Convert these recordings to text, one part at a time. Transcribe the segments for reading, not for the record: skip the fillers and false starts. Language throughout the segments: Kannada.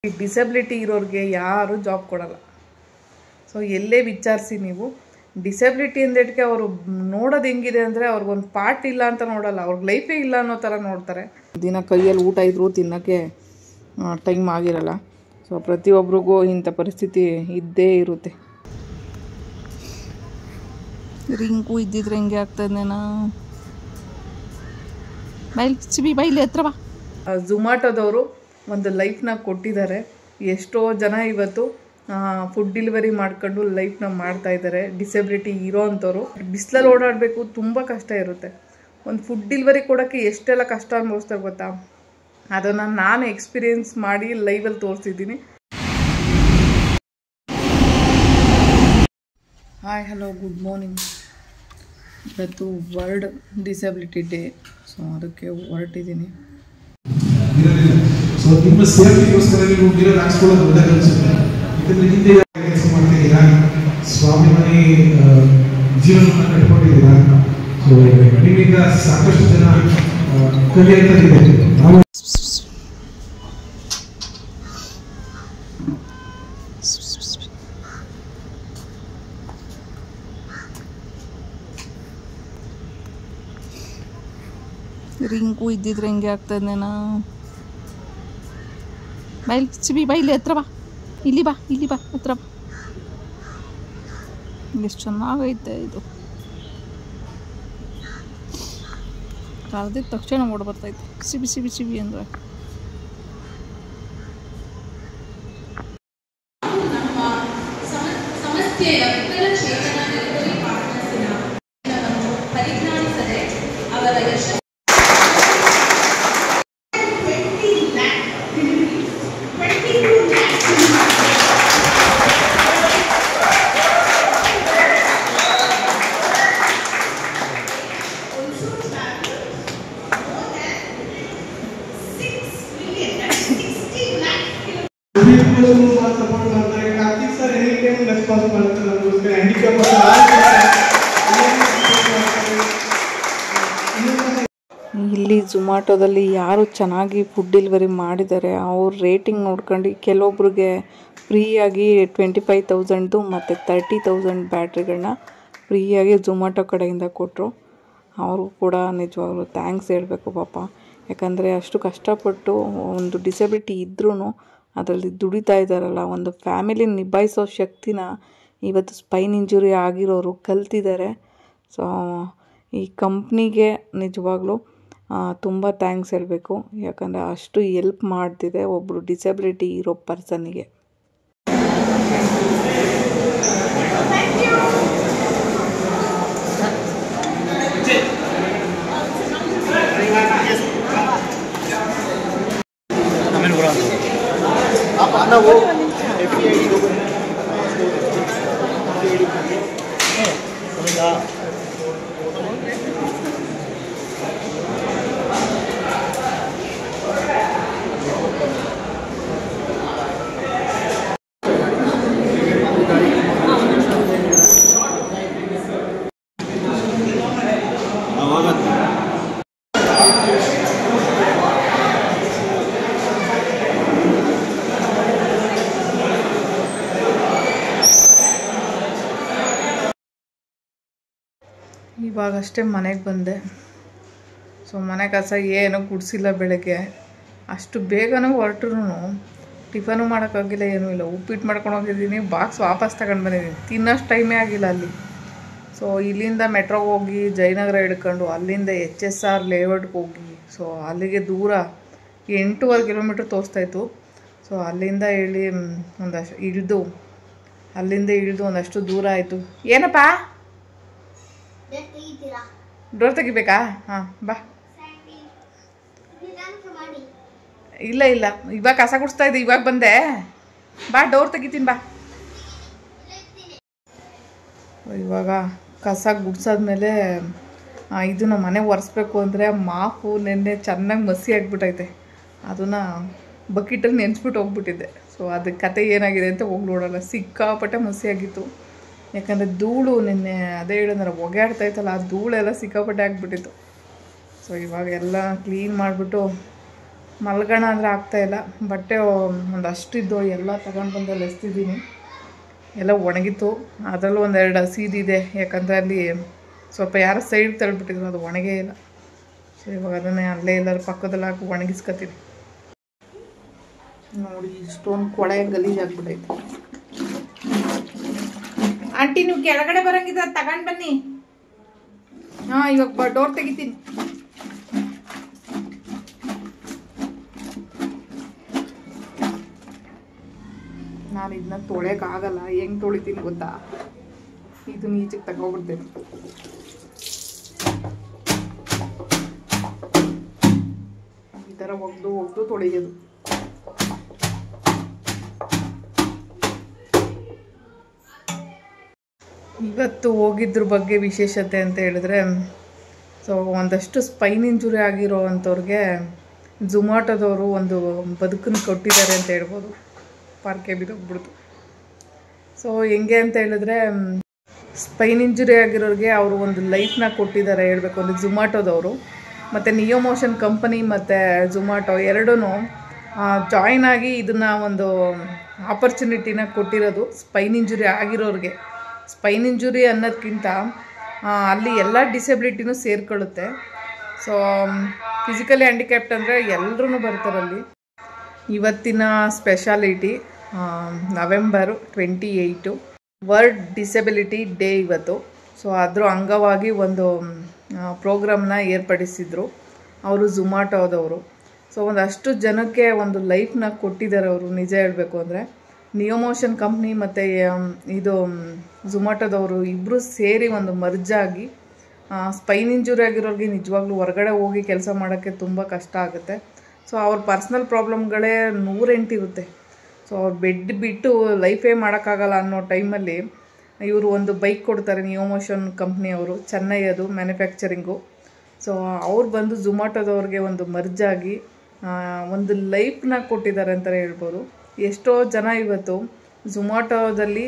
ಡಿಸೆಬಿಲಿಟಿ ಇರೋರಿಗೆ ಯಾರು ಜಾಬ್ ಕೊಡಲ್ಲ. ಸೊ ಎಲ್ಲೇ ವಿಚಾರಿಸಿ ನೀವು ಡಿಸೆಬಿಲಿಟಿ ಅಂದೇಟಕ್ಕೆ ಅವರು ನೋಡೋದು ಹೆಂಗಿದೆ ಅಂದರೆ ಅವ್ರಿಗೊಂದು ಪಾರ್ಟ್ ಇಲ್ಲ ಅಂತ ನೋಡಲ್ಲ, ಅವ್ರಿಗೆ ಲೈಫೇ ಇಲ್ಲ ಅನ್ನೋ ಥರ ನೋಡ್ತಾರೆ. ದಿನ ಕೈಯಲ್ಲಿ ಊಟ ಇದ್ರೂ ತಿನ್ನೋಕ್ಕೆ ಟೈಮ್ ಆಗಿರಲ್ಲ. ಸೊ ಪ್ರತಿಯೊಬ್ಬರಿಗೂ ಇಂಥ ಪರಿಸ್ಥಿತಿ ಇದ್ದೇ ಇರುತ್ತೆ. ರಿಂಕು ಇದ್ದಿದ್ರೆ ಹೆಂಗೆ ಆಗ್ತದೇನಾ. ಬೈಲಿ ಹತ್ರ ಬಾ. ಝೊಮ್ಯಾಟೋದವರು ಒಂದು ಲೈಫ್ನ ಕೊಟ್ಟಿದ್ದಾರೆ. ಎಷ್ಟೋ ಜನ ಇವತ್ತು ಫುಡ್ ಡೆಲಿವರಿ ಮಾಡ್ಕೊಂಡು ಲೈಫ್ನ ಮಾಡ್ತಾಯಿದ್ದಾರೆ. ಡಿಸೆಬಿಲಿಟಿ ಇರೋ ಅಂಥವ್ರು ಬಿಸಿಲಲ್ಲಿ ಓಡಾಡಬೇಕು, ತುಂಬ ಕಷ್ಟ ಇರುತ್ತೆ. ಒಂದು ಫುಡ್ ಡೆಲಿವರಿ ಕೊಡೋಕ್ಕೆ ಎಷ್ಟೆಲ್ಲ ಕಷ್ಟ ಅನುಭವಿಸ್ತಾರೆ ಗೊತ್ತಾ. ಅದನ್ನು ನಾನು ಎಕ್ಸ್ಪೀರಿಯೆನ್ಸ್ ಮಾಡಿ ಲೈವಲ್ಲಿ ತೋರಿಸಿದ್ದೀನಿ. Hi, hello, good morning. ಇವತ್ತು ವರ್ಲ್ಡ್ ಡಿಸೆಬಿಲಿಟಿ ಡೇ. ಸೊ ಅದಕ್ಕೆ ಹೊರಟಿದ್ದೀನಿ. ಸೊ ನಿಮ್ಮ ಸೇಫ್ಟಿಗೋಸ್ಕರ ನೀವು ಮಿರರ್ ಹಾಕ್ಸ್ಕೊಳ್ಳೋದು ಒಳ್ಳೆಯದು ಅನಿಸುತ್ತೆ. ಇದರಲ್ಲಿ ಹಿಂದೆ ಕೆಲಸ ಮಾಡ್ತಿದ್ದೀರಾ, ಸ್ವಾಭಿಮಾನಿ ಜೀವನವನ್ನು ಕಟ್ಕೊಂಡಿದ್ದೀರಾ. ಸೊ ನಿಮ್ಮಿಂದ ಸಾಕಷ್ಟು ಜನ ಕಲಿಯುತ್ತಾರೆ. ನಾವು ರಿಂಕು ಇದ್ದಿದ್ರೆ ಹೆಂಗೆ ಆಗ್ತದೇನಾ. ಬೈಲಿ ಹತ್ರ ಬಾ. ಇಲ್ಲಿ ಬಾ ಹತ್ರ ಬಾ. ಎಷ್ಟು ಚೆನ್ನಾಗೈತೆ ಇದು. ಕರೆದಿದ್ದ ತಕ್ಷಣ ಓಡ್ ಬರ್ತೈತೆ ಬಿಸಿ ಅಂದರೆ. ಇಲ್ಲಿ ಝೊಮ್ಯಾಟೋದಲ್ಲಿ ಯಾರು ಚೆನ್ನಾಗಿ ಫುಡ್ ಡೆಲಿವರಿ ಮಾಡಿದ್ದಾರೆ ಅವ್ರ ರೇಟಿಂಗ್ ನೋಡ್ಕೊಂಡು ಕೆಲವೊಬ್ರಿಗೆ ಫ್ರೀಯಾಗಿ 25,000 ಮತ್ತು 30,000 ಬ್ಯಾಟ್ರಿಗಳನ್ನ ಫ್ರೀಯಾಗಿ ಝೊಮ್ಯಾಟೋ ಕಡೆಯಿಂದ ಕೊಟ್ಟರು. ಅವರು ಕೂಡ ನಿಜವಾಗ್ಲೂ ಥ್ಯಾಂಕ್ಸ್ ಹೇಳಬೇಕು ಪಾಪ. ಯಾಕಂದರೆ ಅಷ್ಟು ಕಷ್ಟಪಟ್ಟು ಒಂದು ಡಿಸೆಬಿಲಿಟಿ ಇದ್ರೂ ಅದರಲ್ಲಿ ದುಡಿತಾ ಇದ್ದಾರಲ್ಲ, ಒಂದು ಫ್ಯಾಮಿಲಿ ನಿಭಾಯಿಸೋ ಶಕ್ತಿನ ಇವತ್ತು ಸ್ಪೈನ್ ಇಂಜುರಿ ಆಗಿರೋರು ಕಲ್ತಿದ್ದಾರೆ. ಸೊ ಈ ಕಂಪ್ನಿಗೆ ನಿಜವಾಗ್ಲೂ ತುಂಬ ಥ್ಯಾಂಕ್ಸ್ ಹೇಳಬೇಕು. ಯಾಕಂದರೆ ಅಷ್ಟು ಎಲ್ಪ್ ಮಾಡ್ತಿದೆ ಒಬ್ಬರು ಡಿಸೆಬಿಲಿಟಿ ಇರೋ ಪರ್ಸನ್ನಿಗೆ. ಇವಾಗಷ್ಟೇ ಮನೆಗೆ ಬಂದೆ. ಸೊ ಮನೆ ಕಸ ಏನೂ ಗುಡಿಸಿಲ್ಲ. ಬೆಳಗ್ಗೆ ಅಷ್ಟು ಬೇಗನೂ ಹೊರಟ್ರು ಟಿಫನು ಮಾಡೋಕ್ಕಾಗಿಲ್ಲ, ಏನೂ ಇಲ್ಲ. ಉಪ್ಪಿಟ್ಟು ಮಾಡ್ಕೊಂಡು ಹೋಗಿದ್ದೀನಿ, ಬಾಕ್ಸ್ ವಾಪಸ್ ತಗೊಂಡು ಬಂದಿದ್ದೀನಿ. ತಿನ್ನೋಷ್ಟು ಟೈಮೇ ಆಗಿಲ್ಲ ಅಲ್ಲಿ. ಸೊ ಇಲ್ಲಿಂದ ಮೆಟ್ರೋಗೆ ಹೋಗಿ ಜಯನಗರ ಹಿಡ್ಕೊಂಡು ಅಲ್ಲಿಂದ HSR ಲೇಔಟ್ಗೆ ಹೋಗಿ, ಸೊ ಅಲ್ಲಿಗೆ ದೂರ 8.5 ಕಿಲೋಮೀಟ್ರ್ ತೋರಿಸ್ತಾಯಿತ್ತು. ಸೊ ಅಲ್ಲಿಂದ ಇಳಿದು ಒಂದಷ್ಟು ದೂರ ಆಯಿತು. ಏನಪ್ಪ ಡೋರ್ ತೆಗಿಬೇಕಾ? ಹಾಂ ಬಾ. ಇಲ್ಲ ಇವಾಗ ಕಸ ಗುಡಿಸ್ತಾ ಇದ್ದೆ, ಇವಾಗ ಬಂದೆ. ಬಾ ಡೋರ್ ತೆಗಿತೀನಿ ಬಾ. ಇವಾಗ ಕಸ ಗುಡ್ಸಾದ್ಮೇಲೆ ಇದನ್ನು ಮನೆ ಒರೆಸ್ಬೇಕು ಅಂದರೆ ಮಾಫು ನೆನ್ನೆ ಚೆನ್ನಾಗಿ ಮಸಿ ಆಗಿಬಿಟ್ಟೈತೆ. ಅದನ್ನು ಬಕೆಟಲ್ಲಿ ನೆನೆಸ್ಬಿಟ್ಟು ಹೋಗ್ಬಿಟ್ಟಿದ್ದೆ. ಸೊ ಅದಕ್ಕೆ ಕತೆ ಏನಾಗಿದೆ ಅಂತ ಹೋಗಿ ನೋಡೋಲ್ಲ. ಸಿಕ್ಕಾಪಟ್ಟೆ ಮಸಿ ಆಗಿತ್ತು. ಯಾಕಂದರೆ ಧೂಳು ನಿನ್ನೆ ಅದೇ ಹೇಳಿದ್ರೆ ಹೊಗೆ ಆಡ್ತಾಯಿತ್ತಲ್ಲ, ಆ ಧೂಳೆಲ್ಲ ಸಿಕ್ಕಾಪಟ್ಟೆ ಆಗಿಬಿಟ್ಟಿತ್ತು. ಸೊ ಇವಾಗ ಎಲ್ಲ ಕ್ಲೀನ್ ಮಾಡಿಬಿಟ್ಟು ಮಲ್ಗೋಣ ಅಂದರೆ ಆಗ್ತಾಯಿಲ್ಲ. ಬಟ್ಟೆ ಒಂದಷ್ಟಿದ್ದು ಎಲ್ಲ ತಗೊಂಡು ಬಂದಲ್ಲಿ ಎಸ್ತಿದ್ದೀನಿ. ಎಲ್ಲ ಒಣಗಿತ್ತು. ಅದರಲ್ಲೂ ಒಂದೆರಡು ಹಸಿದಿದೆ, ಯಾಕಂದರೆ ಅಲ್ಲಿ ಸ್ವಲ್ಪ ಯಾರೋ ಸೈಡ್ ತಳ್ಳಿಬಿಟ್ಟಿದ್ರು, ಅದು ಒಣಗೇ ಇಲ್ಲ. ಸೊ ಇವಾಗ ಅದನ್ನೇ ಅಲ್ಲೇ ಎಲ್ಲರೂ ಪಕ್ಕದಲ್ಲಿ ಹಾಕಿ ಒಣಗಿಸ್ಕೊತೀನಿ. ನೋಡಿ ಇಷ್ಟೊಂದು ಕೊಳೆ ಗಲೀಜಾಗ್ಬಿಟ್ಟೈತೆ. ಆಂಟಿ ನೀವು ಕೆಳಗಡೆ ಬರಂಗಿದ್ರೆ ತಗೊಂಡು ಬನ್ನಿ. ಹಾಂ ಇವಾಗ ಡೋರ್ ತೆಗಿತೀನಿ. ನಾನು ಇದನ್ನ ತೊಳೆಯೋಕ್ಕಾಗಲ್ಲ, ಹೆಂಗೆ ತೊಳಿತೀನಿ ಗೊತ್ತಾ? ಇದು ಈಚೆಗೆ ತಗೋಬಿಡ್ತೇನೆ. ಈ ಥರ ಒಗ್ದು ತೊಳೆಯೋದು. ಇವತ್ತು ಹೋಗಿದ್ರ ಬಗ್ಗೆ ವಿಶೇಷತೆ ಅಂತ ಹೇಳಿದ್ರೆ, ಸೊ ಒಂದಷ್ಟು ಸ್ಪೈನ್ ಇಂಜುರಿ ಆಗಿರೋ ಅಂಥವ್ರಿಗೆ ಝೊಮ್ಯಾಟೊದವರು ಒಂದು ಬದುಕನ್ನು ಕೊಟ್ಟಿದ್ದಾರೆ ಅಂತ ಹೇಳ್ಬೋದು. ಪಾರ್ಕೆ ಬಿದ್ದೋಗ್ಬಿಡ್ತು. ಸೊ ಹೆಂಗೆ ಅಂತ ಹೇಳಿದ್ರೆ, ಸ್ಪೈನ್ ಇಂಜುರಿ ಆಗಿರೋರಿಗೆ ಅವರು ಒಂದು ಲೈಫ್ನ ಕೊಟ್ಟಿದ್ದಾರೆ ಹೇಳಬೇಕು ಅಂದರೆ ಝೊಮ್ಯಾಟೊದವರು. ಮತ್ತು ನಿಯೋ ಮೋಷನ್ ಕಂಪನಿ ಮತ್ತು ಝೊಮ್ಯಾಟೊ ಎರಡೂ ಜಾಯ್ನ್ ಆಗಿ ಇದನ್ನು ಒಂದು ಆಪರ್ಚುನಿಟಿನ ಕೊಟ್ಟಿರೋದು ಸ್ಪೈನ್ ಇಂಜುರಿ ಆಗಿರೋರಿಗೆ. ಸ್ಪೈನ್ ಇಂಜುರಿ ಅನ್ನೋದಕ್ಕಿಂತ ಅಲ್ಲಿ ಎಲ್ಲ ಡಿಸೆಬಿಲಿಟಿನೂ ಸೇರ್ಕೊಳ್ಳುತ್ತೆ. ಸೊ ಫಿಸಿಕಲಿ ಹ್ಯಾಂಡಿಕ್ಯಾಪ್ಟ್ ಅಂದರೆ ಎಲ್ಲರೂ ಬರ್ತಾರಲ್ಲಿ. ಇವತ್ತಿನ speciality November 28 world disability day ಇವತ್ತು. ಸೊ ಅದರ ಅಂಗವಾಗಿ ಒಂದು ಪ್ರೋಗ್ರಾಮ್ನ ಏರ್ಪಡಿಸಿದ್ರು ಅವರು ಝೊಮ್ಯಾಟೊದವರು. ಸೊ ಒಂದಷ್ಟು ಜನಕ್ಕೆ ಒಂದು ಲೈಫ್ನ ಕೊಟ್ಟಿದ್ದಾರೆ ಅವರು, ನಿಜ ಹೇಳಬೇಕು ಅಂದರೆ. ನಿಯೋ ಮೋಷನ್ ಕಂಪ್ನಿ ಮತ್ತು ಇದು ಝೊಮ್ಯಾಟೊದವರು ಇಬ್ಬರು ಸೇರಿ ಒಂದು ಮರ್ಜಾಗಿ ಸ್ಪೈನ್ ಇಂಜುರಿ ಆಗಿರೋರಿಗೆ ನಿಜವಾಗ್ಲೂ ಹೊರಗಡೆ ಹೋಗಿ ಕೆಲಸ ಮಾಡೋಕ್ಕೆ ತುಂಬ ಕಷ್ಟ ಆಗುತ್ತೆ. ಸೊ ಅವ್ರ ಪರ್ಸ್ನಲ್ ಪ್ರಾಬ್ಲಮ್ಗಳೇ 108 ಇರುತ್ತೆ. ಸೊ ಅವ್ರು ಬೆಡ್ ಬಿಟ್ಟು ಲೈಫೇ ಮಾಡೋಕ್ಕಾಗಲ್ಲ ಅನ್ನೋ ಟೈಮಲ್ಲಿ ಇವರು ಒಂದು ಬೈಕ್ ಕೊಡ್ತಾರೆ, ನಿಯೋ ಮೋಷನ್ ಕಂಪ್ನಿಯವರು, ಚೆನ್ನೈ ಅದು ಮ್ಯಾನುಫ್ಯಾಕ್ಚರಿಂಗು. ಸೊ ಅವ್ರು ಬಂದು ಝೊಮ್ಯಾಟೊದವ್ರಿಗೆ ಒಂದು ಮರ್ಜಾಗಿ ಒಂದು ಲೈಫ್ನ ಕೊಟ್ಟಿದ್ದಾರೆ ಅಂತಲೇ ಹೇಳ್ಬೋದು. ಎಷ್ಟೋ ಜನ ಇವತ್ತು ಝೊಮ್ಯಾಟೊದಲ್ಲಿ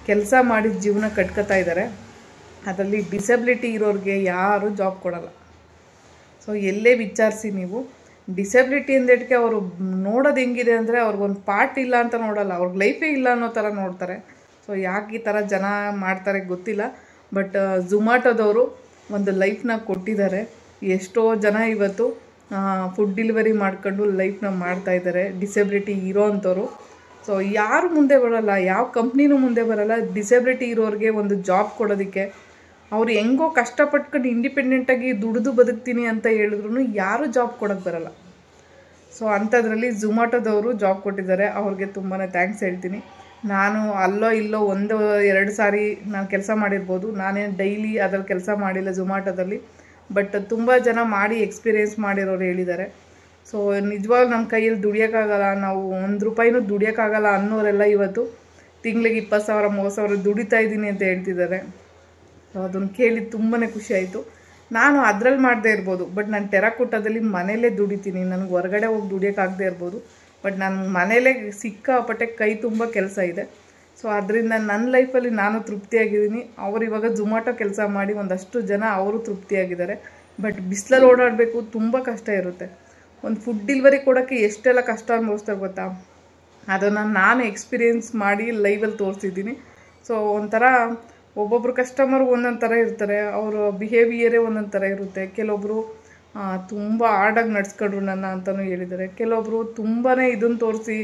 ಕೆಲಸ ಮಾಡಿ ಜೀವನ ಕಟ್ಕೋತಾ ಇದ್ದಾರೆ. ಅದರಲ್ಲಿ ಡಿಸೆಬಿಲಿಟಿ ಇರೋರಿಗೆ ಯಾರೂ ಜಾಬ್ ಕೊಡಲ್ಲ. ಸೊ ಎಲ್ಲೇ ವಿಚಾರಿಸಿ ನೀವು, ಡಿಸೆಬಿಲಿಟಿ ಅಂದೇಟಕ್ಕೆ ಅವರು ನೋಡೋದು ಹೆಂಗಿದೆ ಅಂದರೆ ಅವ್ರಿಗೊಂದು ಪಾರ್ಟ್ ಇಲ್ಲ ಅಂತ ನೋಡಲ್ಲ, ಅವ್ರಿಗೆ ಲೈಫೇ ಇಲ್ಲ ಅನ್ನೋ ಥರ ನೋಡ್ತಾರೆ. ಸೊ ಯಾಕೆ ಈ ಥರ ಜನ ಮಾಡ್ತಾರೆ ಗೊತ್ತಿಲ್ಲ. ಬಟ್ ಝೊಮ್ಯಾಟೊದವರು ಒಂದು ಲೈಫ್ನ ಕೊಟ್ಟಿದ್ದಾರೆ. ಎಷ್ಟೋ ಜನ ಇವತ್ತು ಫುಡ್ ಡೆಲಿವರಿ ಮಾಡ್ಕೊಂಡು ಲೈಫ್ನ ಮಾಡ್ತಾಯಿದ್ದಾರೆ, ಡಿಸೆಬಿಲಿಟಿ ಇರೋ ಅಂಥವ್ರು. ಸೊ ಯಾರು ಮುಂದೆ ಬರೋಲ್ಲ, ಯಾವ ಕಂಪ್ನಿನೂ ಮುಂದೆ ಬರೋಲ್ಲ ಡಿಸೆಬಿಲಿಟಿ ಇರೋರಿಗೆ ಒಂದು ಜಾಬ್ ಕೊಡೋದಕ್ಕೆ. ಅವ್ರು ಹೆಂಗೋ ಕಷ್ಟಪಟ್ಕೊಂಡು ಇಂಡಿಪೆಂಡೆಂಟಾಗಿ ದುಡಿದು ಬದುಕ್ತೀನಿ ಅಂತ ಹೇಳಿದ್ರು ಯಾರೂ ಜಾಬ್ ಕೊಡೋಕ್ಕೆ ಬರೋಲ್ಲ. ಸೊ ಅಂಥದ್ರಲ್ಲಿ ಝೊಮ್ಯಾಟೊದವರು ಜಾಬ್ ಕೊಟ್ಟಿದ್ದಾರೆ. ಅವ್ರಿಗೆ ತುಂಬಾ ಥ್ಯಾಂಕ್ಸ್ ಹೇಳ್ತೀನಿ. ನಾನು ಅಲ್ಲೋ ಇಲ್ಲೋ 1-2 ಸಾರಿ ನಾನು ಕೆಲಸ ಮಾಡಿರ್ಬೋದು. ನಾನೇನು ಡೈಲಿ ಅದ್ರಲ್ಲಿ ಕೆಲಸ ಮಾಡಿಲ್ಲ ಝೊಮ್ಯಾಟೊದಲ್ಲಿ. ಬಟ್ ತುಂಬ ಜನ ಮಾಡಿ ಎಕ್ಸ್ಪೀರಿಯೆನ್ಸ್ ಮಾಡಿರೋರು ಹೇಳಿದ್ದಾರೆ. ಸೊ ನಿಜವಾಗ್ಲೂ ನಮ್ಮ ಕೈಯಲ್ಲಿ ದುಡಿಯೋಕ್ಕಾಗಲ್ಲ, ನಾವು 1 ರೂಪಾಯಿನೂ ದುಡಿಯೋಕ್ಕಾಗಲ್ಲ ಅನ್ನೋರೆಲ್ಲ ಇವತ್ತು ತಿಂಗಳಿಗೆ 20,000 30,000 ದುಡಿತಾ ಇದ್ದೀನಿ ಅಂತ ಹೇಳ್ತಿದ್ದಾರೆ. ಸೊ ಅದನ್ನು ಕೇಳಿ ತುಂಬಾ ಖುಷಿ ಆಯಿತು. ನಾನು ಅದರಲ್ಲಿ ಮಾಡದೇ ಇರ್ಬೋದು, ಬಟ್ ನಾನು ಟೆರಾಕೋಟಾದಲ್ಲಿ ಮನೇಲೇ ದುಡಿತೀನಿ. ನನಗೆ ಹೊರಗಡೆ ಹೋಗಿ ದುಡಿಯೋಕ್ಕಾಗದೇ ಇರ್ಬೋದು, ಬಟ್ ನಾನು ಮನೇಲೇ ಸಿಕ್ಕಾಪಟ್ಟೆ ಕೈ ತುಂಬ ಕೆಲಸ ಇದೆ. ಸೊ ಅದರಿಂದ ನನ್ನ ಲೈಫಲ್ಲಿ ನಾನು ತೃಪ್ತಿಯಾಗಿದ್ದೀನಿ. ಅವರು ಇವಾಗ ಝೊಮ್ಯಾಟೊ ಕೆಲಸ ಮಾಡಿ ಒಂದಷ್ಟು ಜನ ಅವರು ತೃಪ್ತಿಯಾಗಿದ್ದಾರೆ. ಬಟ್ ಬಿಸಿಲಲ್ಲಿ ಓಡಾಡಬೇಕು, ತುಂಬ ಕಷ್ಟ ಇರುತ್ತೆ. ಒಂದು ಫುಡ್ ಡೆಲಿವರಿ ಕೊಡೋಕ್ಕೆ ಎಷ್ಟೆಲ್ಲ ಕಷ್ಟ ಅನುಭವಿಸ್ತಾರೆ ಗೊತ್ತಾ? ಅದನ್ನು ನಾನು ಎಕ್ಸ್ಪೀರಿಯೆನ್ಸ್ ಮಾಡಿ ಲೈವಲ್ಲಿ ತೋರಿಸಿದ್ದೀನಿ. ಸೊ ಒಂಥರ ಒಬ್ಬೊಬ್ರು ಕಸ್ಟಮರ್ ಒಂದೊಂದು ಥರ ಇರ್ತಾರೆ, ಅವರ ಬಿಹೇವಿಯರೇ ಒಂದೊಂದು ಥರ ಇರುತ್ತೆ. ಕೆಲವೊಬ್ಬರು ತುಂಬ ಹಾರ್ಡಾಗಿ ನಡ್ಸ್ಕೊಂಡ್ರು ನನ್ನ ಅಂತಲೂ ಹೇಳಿದ್ದಾರೆ. ಕೆಲವೊಬ್ಬರು ತುಂಬಾ ಇದನ್ನು ತೋರಿಸಿ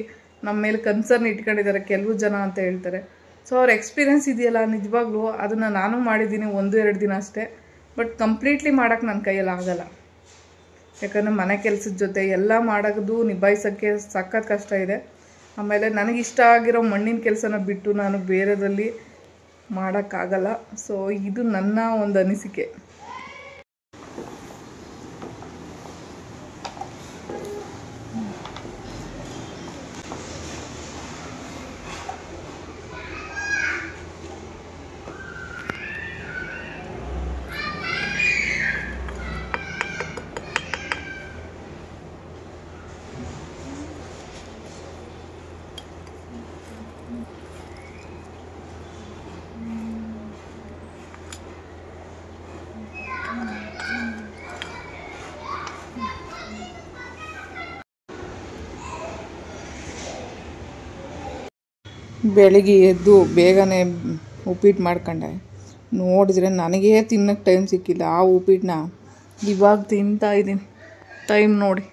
ನಮ್ಮ ಮೇಲೆ ಕನ್ಸರ್ನ್ ಇಟ್ಕೊಂಡಿದ್ದಾರೆ ಕೆಲವು ಜನ ಅಂತ ಹೇಳ್ತಾರೆ. ಸೊ ಅವ್ರ ಎಕ್ಸ್ಪೀರಿಯೆನ್ಸ್ ಇದೆಯಲ್ಲ, ನಿಜವಾಗ್ಲೂ ಅದನ್ನು ನಾನು ಮಾಡಿದ್ದೀನಿ 1-2 ದಿನ ಅಷ್ಟೇ. ಬಟ್ ಕಂಪ್ಲೀಟ್ಲಿ ಮಾಡೋಕ್ಕೆ ನನ್ನ ಕೈಯಲ್ಲಿ ಆಗಲ್ಲ. ಯಾಕಂದರೆ ಮನೆ ಕೆಲಸದ ಜೊತೆ ಎಲ್ಲ ಮಾಡೋದು ನಿಭಾಯಿಸೋಕ್ಕೆ ಸಖತ್ ಕಷ್ಟ ಇದೆ. ಆಮೇಲೆ ನನಗಿಷ್ಟ ಆಗಿರೋ ಮಣ್ಣಿನ ಕೆಲಸನ ಬಿಟ್ಟು ನಾನು ಬೇರೆದರಲ್ಲಿ ಮಾಡೋಕ್ಕಾಗಲ್ಲ. ಸೊ ಇದು ನನ್ನ ಒಂದು ಅನಿಸಿಕೆ. ಬೆಳಿಗ್ಗೆ ಎದ್ದು ಬೇಗನೆ ಉಪ್ಪಿಟ್ಟು ಮಾಡ್ಕೊಂಡೆ. ನೋಡಿದ್ರೆ ನನಗೇ ತಿನ್ನೋಕ್ಕೆ ಟೈಮ್ ಸಿಕ್ಕಿಲ್ಲ. ಆ ಉಪ್ಪಿಟ್ಟನ್ನ ಇವಾಗ ತಿಂತಾಯಿದ್ದೀನಿ. ಟೈಮ್ ನೋಡಿ,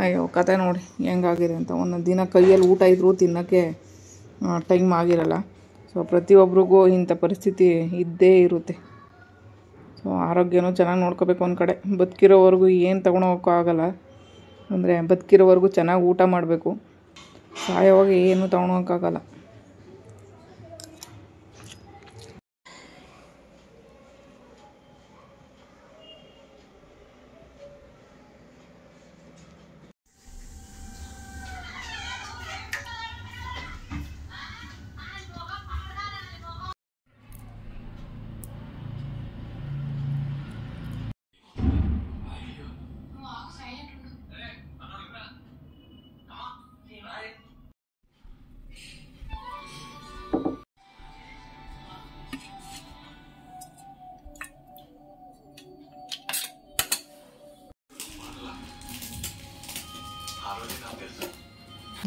ಅಯ್ಯೋ ಕತೆ ನೋಡಿ ಹೆಂಗಾಗಿದೆ ಅಂತ. ಒಂದೊಂದು ದಿನ ಕೈಯಲ್ಲಿ ಊಟ ಇದ್ದರೂ ತಿನ್ನೋಕ್ಕೆ ಟೈಮ್ ಆಗಿರಲ್ಲ. ಸೊ ಪ್ರತಿಯೊಬ್ಬರಿಗೂ ಇಂಥ ಪರಿಸ್ಥಿತಿ ಇದ್ದೇ ಇರುತ್ತೆ. ಸೊ ಆರೋಗ್ಯನೂ ಚೆನ್ನಾಗಿ ನೋಡ್ಕೋಬೇಕು. ಒಂದು ಕಡೆ ಬದುಕಿರೋವರೆಗೂ ಏನು ತೊಗೊಂಡೋಗೋಕ್ಕಾಗಲ್ಲ. ಅಂದರೆ ಬದುಕಿರೋವರೆಗೂ ಚೆನ್ನಾಗಿ ಊಟ ಮಾಡಬೇಕು. ಸಾಯೋವಾಗ ಏನು ತೊಗೊಂಡೋಗೋಕ್ಕಾಗಲ್ಲ.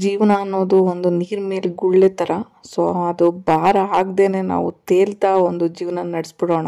ಜೀವನ ಅನ್ನೋದು ಒಂದು ನೀರ ಮೇಲೆ ಗುಳ್ಳೆ ಥರ. ಸೊ ಅದು ಭಾರ ಆಗದೇನೆ ನಾವು ತೇಲ್ತಾ ಒಂದು ಜೀವನ ನಡೆಸ್ಬಿಡೋಣ.